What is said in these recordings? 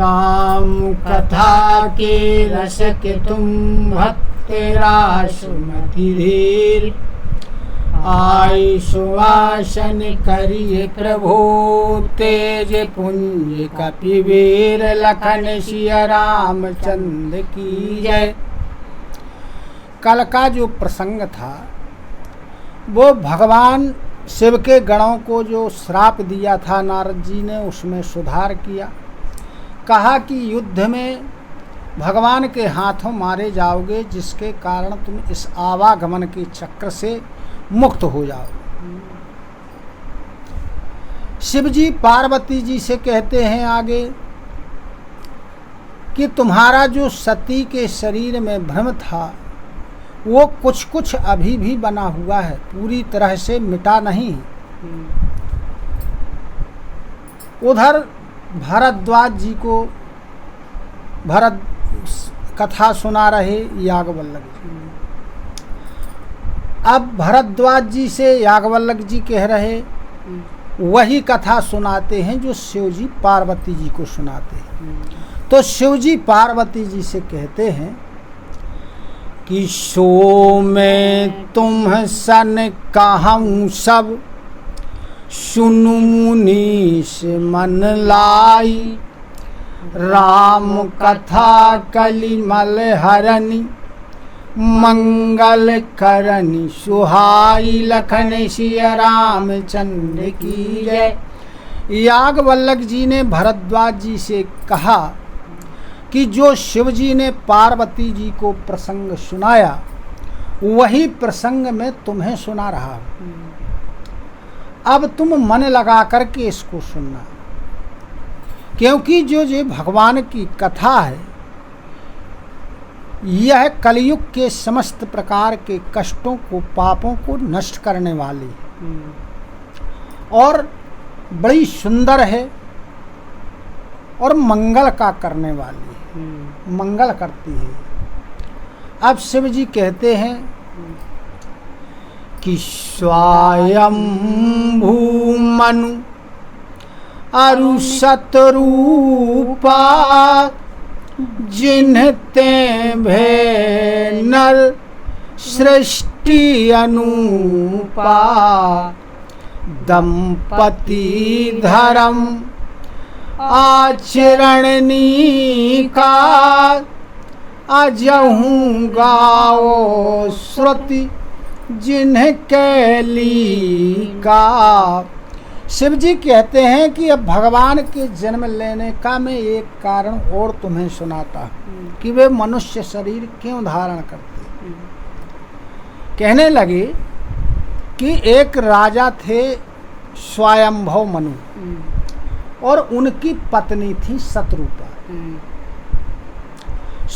राम कथा के रस के तुम भक्त रासुमति धीर। आई सुवासन करिए प्रभु तेज पुंज कपिवीर। लखन सिया रामचंद्र की जय। कल का जो प्रसंग था वो भगवान शिव के गणों को जो श्राप दिया था नारद जी ने, उसमें सुधार किया। कहा कि युद्ध में भगवान के हाथों मारे जाओगे, जिसके कारण तुम इस आवागमन के चक्र से मुक्त हो जाओ। शिव जी पार्वती जी से कहते हैं आगे कि तुम्हारा जो सती के शरीर में भ्रम था वो कुछ कुछ अभी भी बना हुआ है, पूरी तरह से मिटा नहीं। उधर भरद्वाज जी को भरत कथा सुना रहे याज्ञवल्क्य जी। अब भरद्वाज जी से याज्ञवल्क्य जी कह रहे वही कथा सुनाते हैं जो शिव जी पार्वती जी को सुनाते हैं। तो शिव जी पार्वती जी से कहते हैं कि सो मैं तुम सन कहूँ सब, सुनु मुनीश मन लाई। राम कथा कलिमल हरनि, मंगल करनि सुहाई। लखन सिया रामचंद्र की जय। याज्ञवल्क्य जी ने भरद्वाज जी से कहा कि जो शिव जी ने पार्वती जी को प्रसंग सुनाया वही प्रसंग मैं तुम्हें सुना रहा हूँ। अब तुम मन लगा करके इसको सुनना, क्योंकि जो भगवान की कथा है यह कलयुग के समस्त प्रकार के कष्टों को, पापों को नष्ट करने वाली है और बड़ी सुंदर है और मंगल का करने वाली है, मंगल करती है। अब शिव जी कहते हैं कि स्वयं भूमनु अरु सतरूपा। जिन्हते भे नर सृष्टि अनुपा। दंपति धर्म आचरणनी का। अजहूँ गाओ श्रुति जिन्ह कैली का। शिव जी कहते हैं कि अब भगवान के जन्म लेने का मैं एक कारण और तुम्हें सुनाता हूँ कि वे मनुष्य शरीर क्यों धारण करते। कहने लगे कि एक राजा थे स्वयंभव मनु और उनकी पत्नी थी शतरूपा।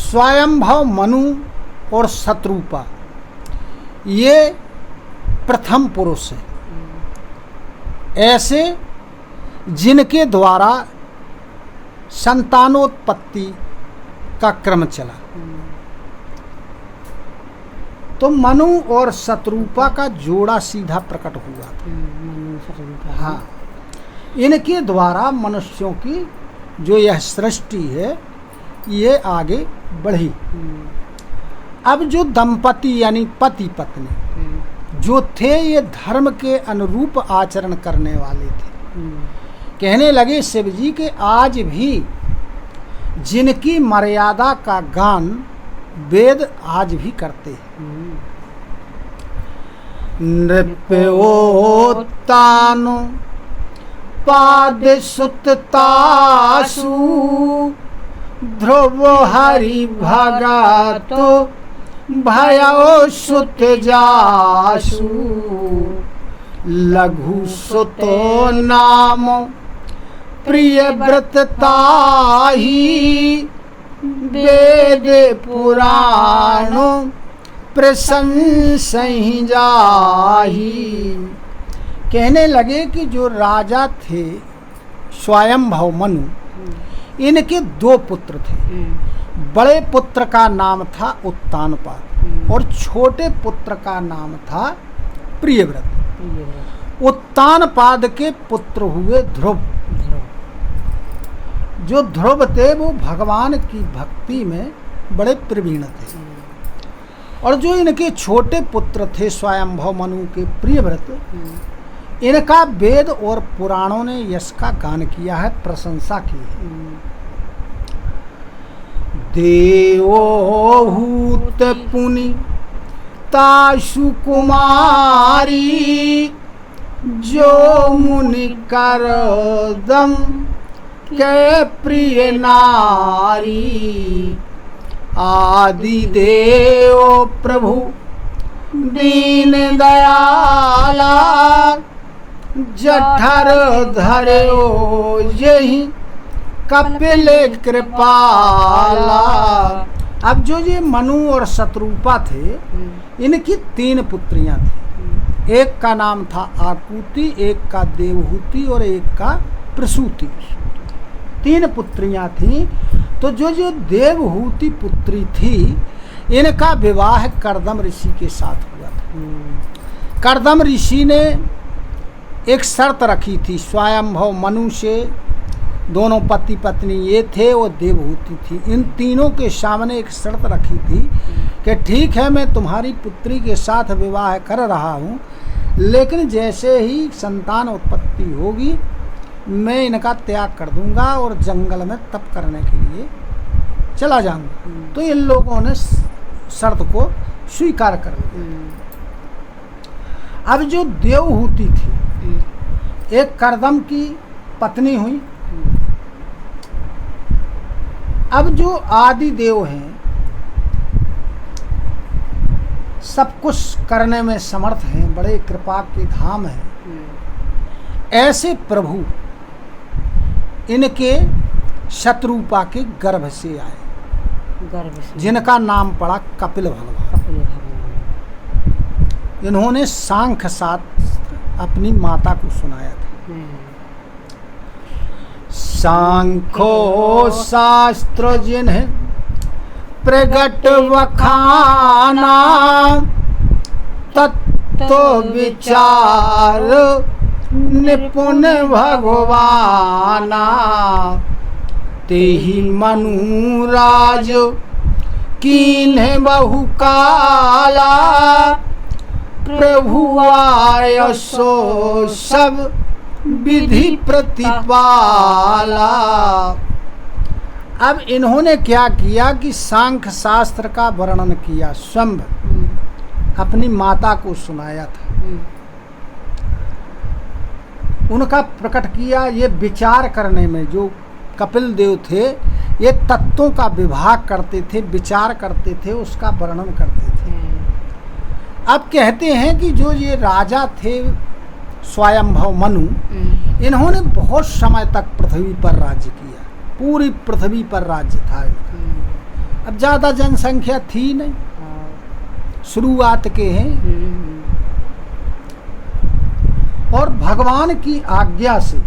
स्वयंभव मनु और शतरूपा ये प्रथम पुरुष हैं, ऐसे जिनके द्वारा संतानोत्पत्ति का क्रम चला। तो मनु और शतरूपा का जोड़ा सीधा प्रकट हुआ था। हाँ, इनके द्वारा मनुष्यों की जो यह सृष्टि है ये आगे बढ़ी। अब जो दंपति यानी पति पत्नी जो थे ये धर्म के अनुरूप आचरण करने वाले थे। कहने लगे शिव जी के आज भी जिनकी मर्यादा का गान वेद आज भी करते हैं। नृप्योत्तानो पाद सुततासु। ध्रुव हरि भगतो भयो सुत जासु। लघु सुतो नाम प्रिय व्रत ताही। वेद पुराण प्रशंसहि जाही। कहने लगे कि जो राजा थे स्वयंभव मनु, इनके दो पुत्र थे। बड़े पुत्र का नाम था उत्तानपाद और छोटे पुत्र का नाम था प्रियव्रत। उत्तानपाद के पुत्र हुए ध्रुव। जो ध्रुव थे वो भगवान की भक्ति में बड़े प्रवीण थे, और जो इनके छोटे पुत्र थे स्वयंभव मनु के प्रियव्रत, इनका वेद और पुराणों ने यश का गान किया है, प्रशंसा की है। देवहूत पुनि ताशु कुमारी, जो मुनि करदम के प्रिय नारी। आदि देव प्रभु दीन दयाला, जठर धरो यही कपिल कृपाला। अब जो ये मनु और शत्रुपा थे, इनकी 3 पुत्रियां थी। एक का नाम था आकुति, एक का देवहूति और एक का प्रसूति। 3 पुत्रियां थीं। तो जो देवहूति पुत्री थी, इनका विवाह कर्दम ऋषि के साथ हुआ था। कर्दम ऋषि ने एक शर्त रखी थी स्वयंभव मनु से, दोनों पति पत्नी ये थे, वो देवहूति थी। इन तीनों के सामने एक शर्त रखी थी कि ठीक है, मैं तुम्हारी पुत्री के साथ विवाह कर रहा हूँ, लेकिन जैसे ही संतान उत्पत्ति होगी मैं इनका त्याग कर दूंगा और जंगल में तप करने के लिए चला जाऊंगा। तो इन लोगों ने शर्त को स्वीकार कर लिया। अब जो देवहूति थी, एक कर्दम की पत्नी हुई। अब जो आदि देव हैं, सब कुछ करने में समर्थ हैं, बड़े कृपा के धाम हैं, ऐसे प्रभु इनके शत्रुपा के गर्भ से आए, जिनका नाम पड़ा कपिल भगवान। इन्होंने सांख्य शास्त्र अपनी माता को सुनाया था। सांख्यो शास्त्र जिन्हें प्रगट वखाना, तत्व विचार निपुण भगवाना। तेहि मनुराज कीन्हे बहुकाला, प्रभु आयसो सब विधि प्रतिपाला। अब इन्होंने क्या किया कि सांख्य शास्त्र का वर्णन किया, स्वयं अपनी माता को सुनाया था, उनका प्रकट किया। ये विचार करने में जो कपिल देव थे, ये तत्वों का विभाग करते थे, विचार करते थे, उसका वर्णन करते थे। अब कहते हैं कि जो ये राजा थे स्वयंभव मनु, इन्होंने बहुत समय तक पृथ्वी पर राज्य किया, पूरी पृथ्वी पर राज्य था। अब ज़्यादा जनसंख्या थी नहीं, शुरुआत के हैं, और भगवान की आज्ञा से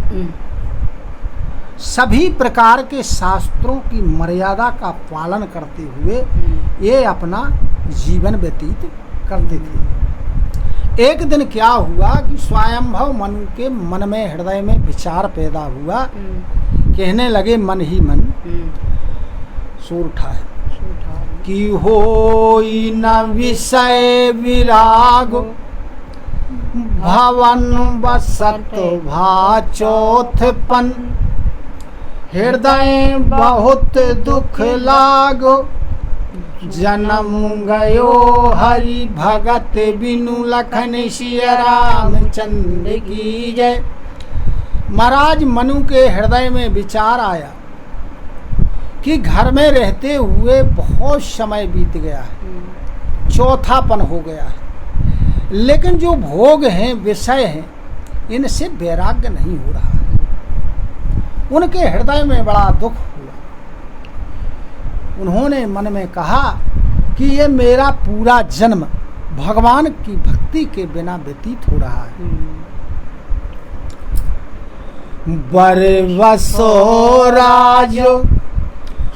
सभी प्रकार के शास्त्रों की मर्यादा का पालन करते हुए ये अपना जीवन व्यतीत करते थे। एक दिन क्या हुआ कि स्वयंभव मनु के मन में, हृदय में विचार पैदा हुआ, कहने लगे मन ही मन, सूर उठा है कि होई न विषय विराग, भवन बसत भा चौथपन, हृदय बहुत दुख लागो, जन्म गयो हरि भगत बिनु लखन सिया रामचंद्र की जय। महाराज मनु के हृदय में विचार आया कि घर में रहते हुए बहुत समय बीत गया है, चौथापन हो गया है, लेकिन जो भोग हैं, विषय हैं, इनसे वैराग्य नहीं हो रहा है। उनके हृदय में बड़ा दुख हुआ। उन्होंने मन में कहा कि ये मेरा पूरा जन्म भगवान की भक्ति के बिना व्यतीत हो रहा है। बरवसो राज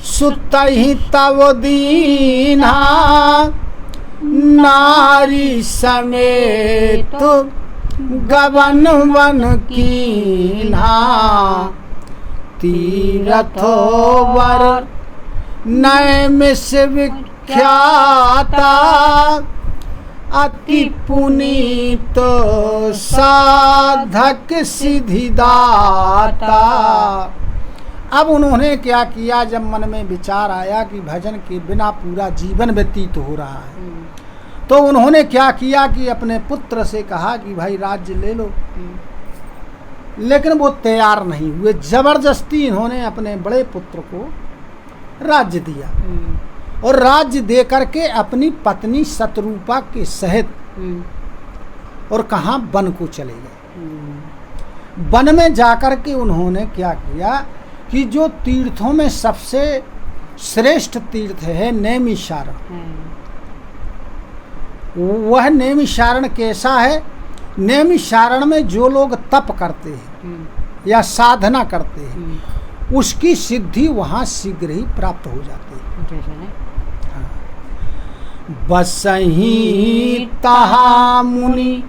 सुतहि तव दीना, नारी समेत गवन वन कीन्हा, तीरथोवर नैमिष विख्याता अति पुनीत साधक सिद्धिदाता। अब उन्होंने क्या किया, जब मन में विचार आया कि भजन के बिना पूरा जीवन व्यतीत हो रहा है, तो उन्होंने क्या किया कि अपने पुत्र से कहा कि भाई राज्य ले लो। लेकिन वो तैयार नहीं हुए। जबरदस्ती इन्होंने अपने बड़े पुत्र को राज्य दिया और राज्य दे करके अपनी पत्नी शतरूपा के सहित और कहाँ वन को चले गए। वन में जाकर के उन्होंने क्या किया कि जो तीर्थों में सबसे श्रेष्ठ तीर्थ है नैमिषारण, वह नैमिषारण कैसा है? नैमिषारण में जो लोग तप करते हैं या साधना करते हैं उसकी सिद्धि वहाँ शीघ्र ही प्राप्त हो जाती है। हाँ। बसही तहा मुनि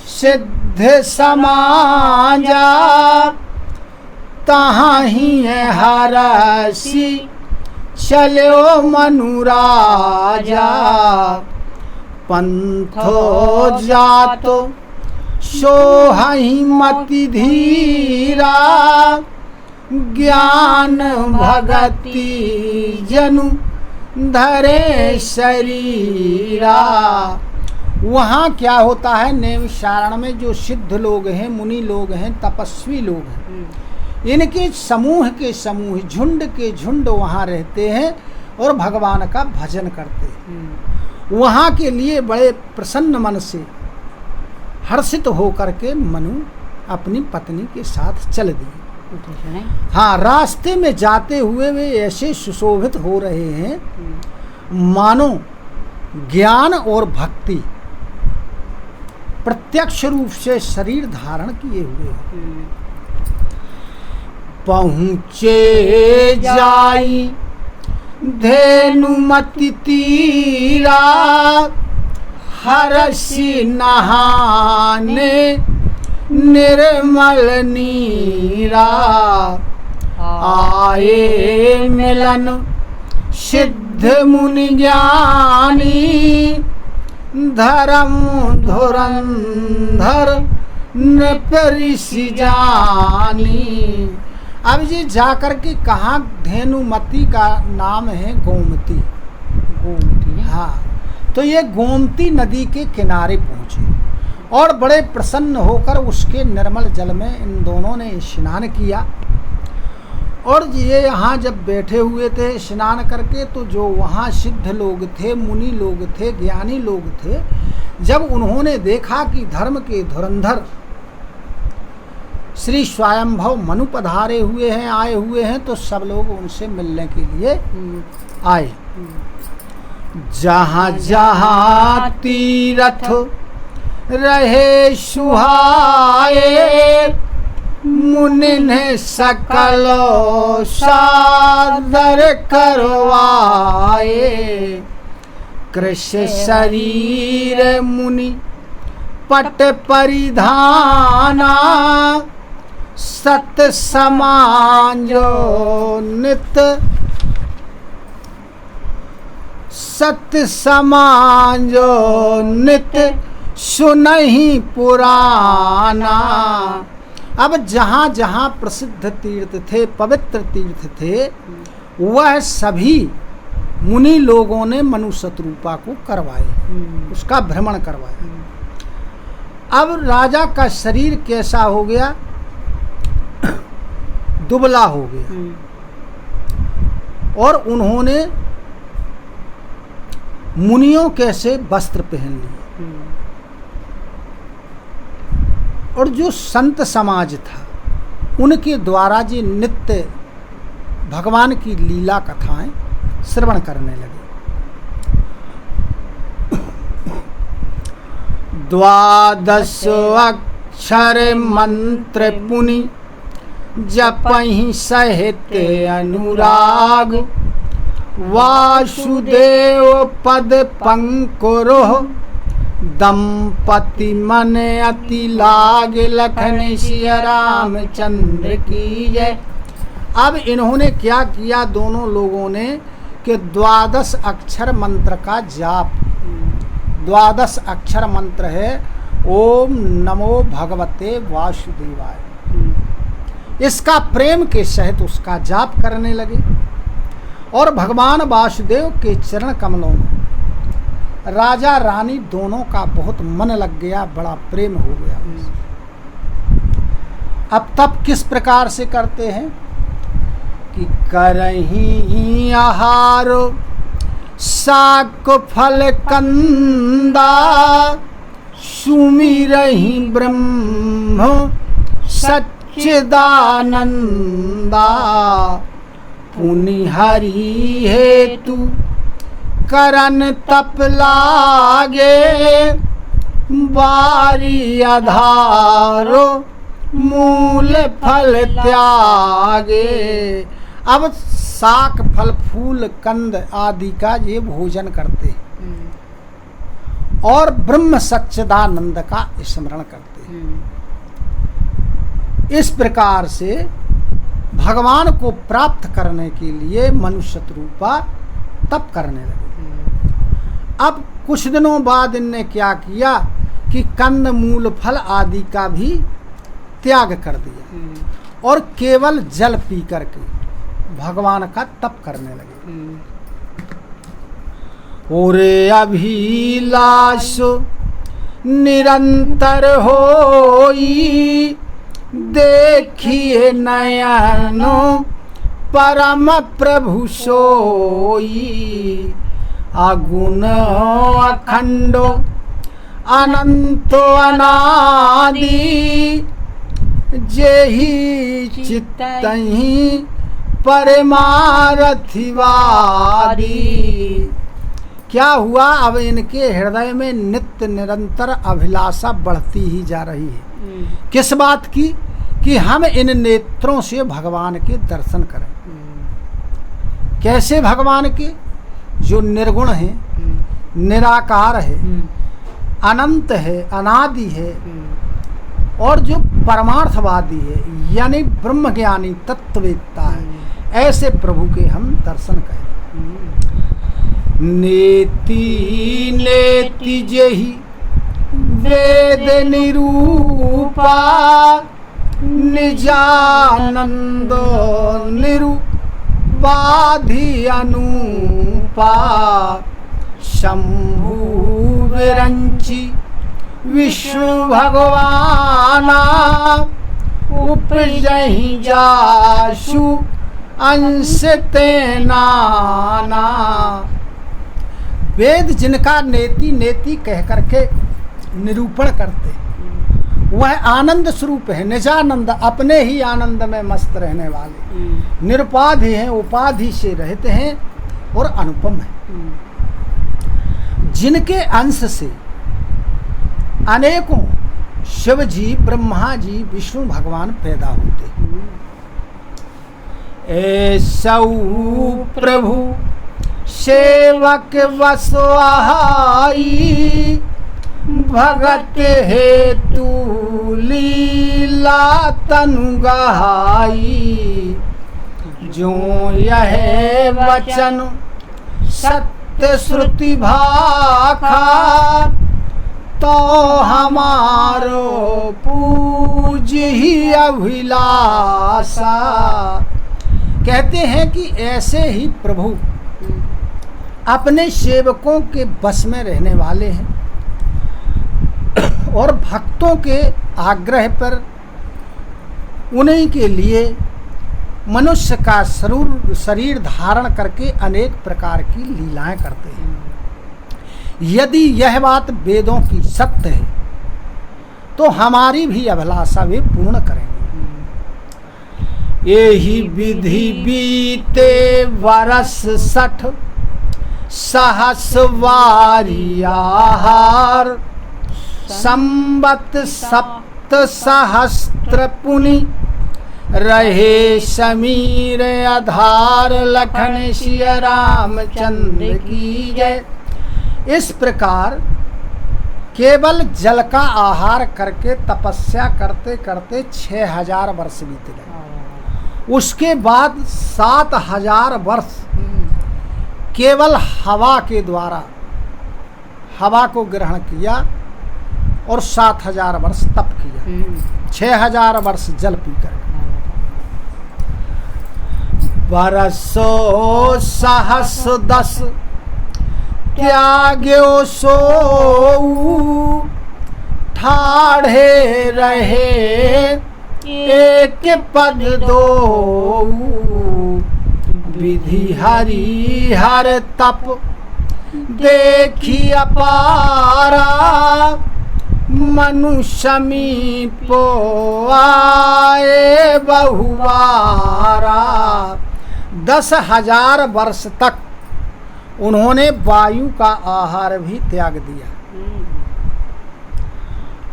सिद्ध समाजा तहाँ ही है हरसी चलो मनुराजा। पंथो जातो सोहहि मति धीरा ज्ञान भगति जनु धरे शरीरा। वहाँ क्या होता है, नैमिषारण में जो सिद्ध लोग हैं, मुनि लोग हैं, तपस्वी लोग हैं, इनके समूह के समूह, झुंड के झुंड वहाँ रहते हैं और भगवान का भजन करते हैं। वहाँ के लिए बड़े प्रसन्न मन से हर्षित होकर के मनु अपनी पत्नी के साथ चल दिए। हाँ, रास्ते में जाते हुए वे ऐसे सुशोभित हो रहे हैं मानो ज्ञान और भक्ति प्रत्यक्ष रूप से शरीर धारण किए हुए हैं। पहुँचे जाई धेनुमति तीरा हरसी नहाने निर्मल नीरा। आए मिलन सिद्ध मुनि ज्ञानी धर्म धुरंधर नृप ऋषि जानी। अब ये जाकर के कहाँ, धेनुमती का नाम है गोमती। गोमती, हाँ। तो ये गोमती नदी के किनारे पहुँचे और बड़े प्रसन्न होकर उसके निर्मल जल में इन दोनों ने स्नान किया। और ये यहाँ जब बैठे हुए थे स्नान करके, तो जो वहाँ सिद्ध लोग थे, मुनि लोग थे, ज्ञानी लोग थे, जब उन्होंने देखा कि धर्म के धुरंधर श्री स्वयंभव मनु पधारे हुए हैं, आए हुए हैं, तो सब लोग उनसे मिलने के लिए आए। जहाँ जहाँ तीरथ रहे सुहाए मुनि ने सकलो सादर करवाए। कृष्ण शरीर मुनि पट परिधाना सत समान जो नित सत्य समान जो नित सुनहि पुराना। अब जहाँ जहाँ प्रसिद्ध तीर्थ थे, पवित्र तीर्थ थे, वह सभी मुनि लोगों ने मनु शतरूपा को करवाए, उसका भ्रमण करवाया। अब राजा का शरीर कैसा हो गया, दुबला हो गया, और उन्होंने मुनियों कैसे वस्त्र पहन लिए। और जो संत समाज था उनके द्वारा जी नित्य भगवान की लीला कथाएं श्रवण करने लगे। द्वादश अक्षर मंत्र पुनि जपहि सहित अनुराग। वासुदेव पद पंकुरो दंपति मन अति लाग। लखन सिया रामचंद्र की जय। अब इन्होंने क्या किया, दोनों लोगों ने, कि 12 अक्षर मंत्र का जाप। 12 अक्षर मंत्र है ओम नमो भगवते वासुदेवाय। इसका प्रेम के सहित उसका जाप करने लगे और भगवान वासुदेव के चरण कमलों में राजा रानी दोनों का बहुत मन लग गया, बड़ा प्रेम हो गया। अब तब किस प्रकार से करते हैं कि करही आहार साक फल कंदा सुमिरहि ब्रह्म सच्चिदानंदा पुनि हरि हेतु करन तप लागे बारी आधारो मूल फल त्यागे। अब साक फल फूल कंद आदि का ये भोजन करते हैं और ब्रह्म सच्चिदानंद का स्मरण करते हैं। इस प्रकार से भगवान को प्राप्त करने के लिए मनुष्य रूपा तप करने लगे। अब कुछ दिनों बाद इनने क्या किया कि कंद मूल फल आदि का भी त्याग कर दिया और केवल जल पी करके भगवान का तप करने लगे। ओरे अभिलाष निरंतर होई देखिए नयनो परम प्रभु सोई अगुण अखंडो अनंतो अनादि जेहि चित्तहि परमारथिवादी। क्या हुआ, अब इनके हृदय में नित्य निरंतर अभिलाषा बढ़ती ही जा रही है। किस बात की, कि हम इन नेत्रों से भगवान के दर्शन करें। कैसे भगवान के, जो निर्गुण है, निराकार है, अनंत है, अनादि है और जो परमार्थवादी है, यानी ब्रह्मज्ञानी तत्ववेत्ता है, ऐसे प्रभु के हम दर्शन करें। नेति नेति जेहि वेद निरूपा निजानंदो निरुपाधि अनुपा शंभु विरंची विष्णु भगवाना उपजहि जासु अंश तेनाना। वेद जिनका नेति नेति कह करके निरूपण करते, वह आनंद स्वरूप है, निजानंद, अपने ही आनंद में मस्त रहने वाले, निरुपाधि हैं, उपाधि से रहते हैं और अनुपम है, जिनके अंश से अनेकों शिव जी, ब्रह्मा जी, विष्णु भगवान पैदा होते हैं। ऐसौ प्रभु सेवक वसवाई भगत हेतु लीला तनु गहाई। जो यह वचन सत्य श्रुति भाखा तो हमारो पूज ही अभिलाषा। कहते हैं कि ऐसे ही प्रभु अपने सेवकों के बस में रहने वाले हैं और भक्तों के आग्रह पर उन्हीं के लिए मनुष्य का शरीर धारण करके अनेक प्रकार की लीलाएं करते हैं। यदि यह बात वेदों की सत्य है तो हमारी भी अभिलाषा वे पूर्ण करेंगे। यही विधि बीते वर्ष 60 सहस्वारी आहार संवत 7 सहस्त्र पुनि रहे समीर आधार लखन सिया रामचंद्र की जय। इस प्रकार केवल जल का आहार करके तपस्या करते करते 6000 वर्ष बीत गए उसके बाद 7000 वर्ष केवल हवा के द्वारा हवा को ग्रहण किया और 7000 वर्ष तप किया, 6000 वर्ष जल पीकर। बरसो सहस 10 त्याग्यो सो ठाढ़े रहे एक पद दो, विधि हरि हर तप देखी अपारा, मनु समीपो आए बहुवारा। 10,000 वर्ष तक उन्होंने वायु का आहार भी त्याग दिया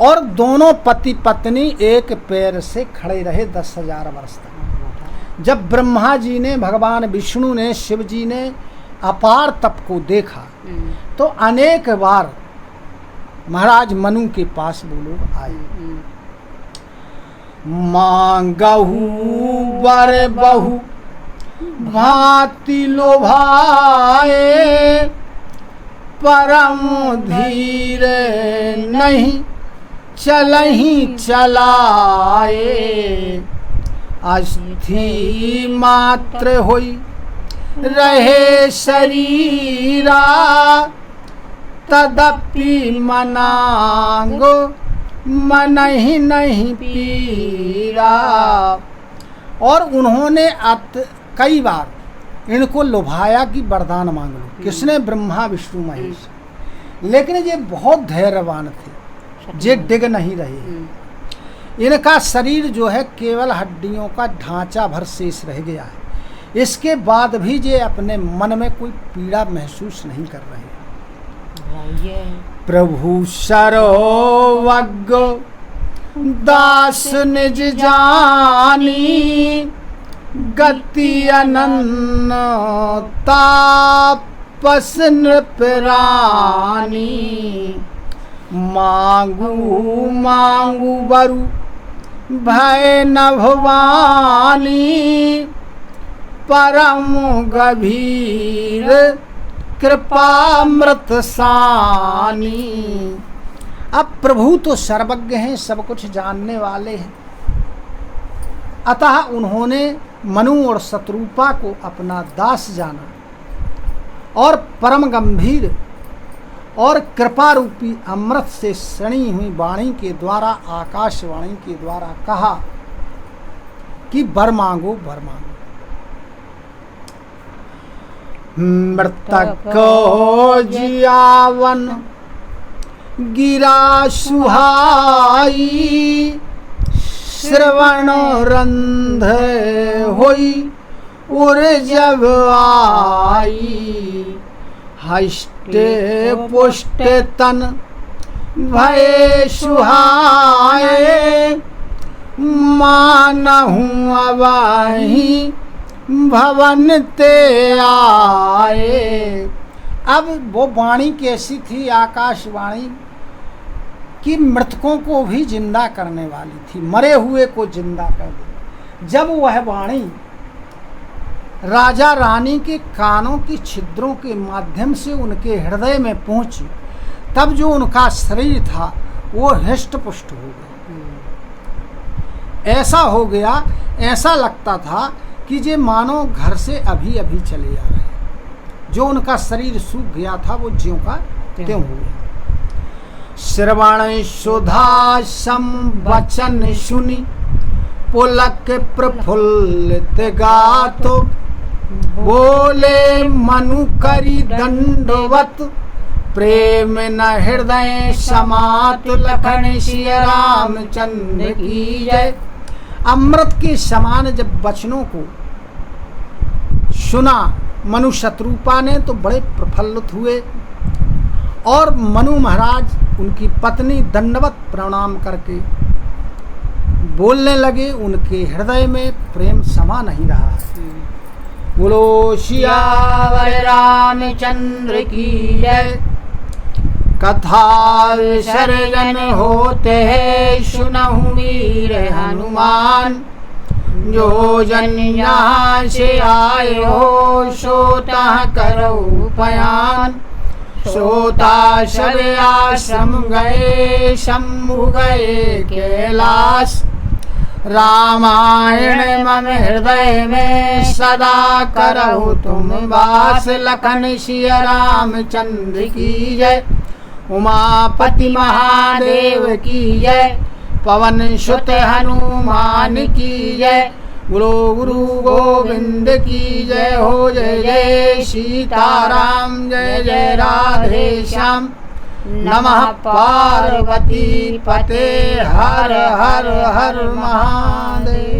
और दोनों पति पत्नी एक पैर से खड़े रहे 10,000 वर्ष तक। जब ब्रह्मा जी ने, भगवान विष्णु ने, शिव जी ने अपार तप को देखा तो अनेक बार महाराज मनु के पास वो लोग आए। मांगहु वर बहु भांति लोभाए, परम धीर नहीं चलहि चलाए। अस्थि मात्र होई रहे शरीरा, तदपि मनांगो मन ही नहीं पीरा। और उन्होंने कई बार इनको लुभाया कि वरदान मांग लो। किसने? ब्रह्मा विष्णु महेश। लेकिन ये बहुत धैर्यवान थे, ये डिग नहीं रहे। इनका शरीर जो है केवल हड्डियों का ढांचा भर शेष रह गया है। इसके बाद भी ये अपने मन में कोई पीड़ा महसूस नहीं कर रहे। प्रभु सर्वज्ञ दास निज जानी, गति अनन्न तापस नृपरानी। मांगू मांगू बरु भय न भवानी, परम गभीर कृपामृत सानी। अब प्रभु तो सर्वज्ञ हैं, सब कुछ जानने वाले हैं। अतः उन्होंने मनु और शत्रुपा को अपना दास जाना और परम गंभीर और कृपा रूपी अमृत से सनी हुई वाणी के द्वारा, आकाशवाणी के द्वारा कहा कि वर मांगो वर मांगो। मृतक को जियावन गिरा सुहाई, श्रवण रंध होई उर जब आई। हष्टे पुष्टे तन भय सुहाए, मानहु अवाही भवन ते आए। अब वो वाणी कैसी थी, आकाशवाणी, कि मृतकों को भी जिंदा करने वाली थी, मरे हुए को जिंदा कर दे। जब वह वाणी राजा रानी के कानों की छिद्रों के माध्यम से उनके हृदय में पहुंची, तब जो उनका शरीर था वो हृष्ट पुष्ट हो गया। ऐसा हो गया, ऐसा लगता था कि ये मानो घर से अभी अभी चले आ रहे। जो उनका शरीर सूख गया था वो ज्यों का त्यों हो गया। श्रवण सुधा सम वचन सुनी, पुलक प्रफुल्लित गातो। बोले मनु करी दंडवत, प्रेम न हृदय समात। लखन सिय रामचंद्र की जय। अमृत के समान जब वचनों को सुना मनु शत्रुपा ने तो बड़े प्रफुल्लित हुए और मनु महाराज उनकी पत्नी दंडवत प्रणाम करके बोलने लगे। उनके हृदय में प्रेम समा नहीं रहा है। बोलो सियावर रामचंद्र की जय। कथा विसर्जन होते हैं, सुनहु वीर हनुमान। जो जन यहाँ से आए हो सोता करो पयान। सोता सब आश्रम गए शंभु गए कैलाश। रामायण मम हृदय में सदा करहु तुम वास। लखन सिया रामचंद्र की जय। उमापति महादेव की जय। पवन सुत हनुमान की जय। गुरु गुरु गोविंद की जय हो। जय जय सीताराम जय जय राधे श्याम। नमः पार्वती पते हर हर हर महादेव।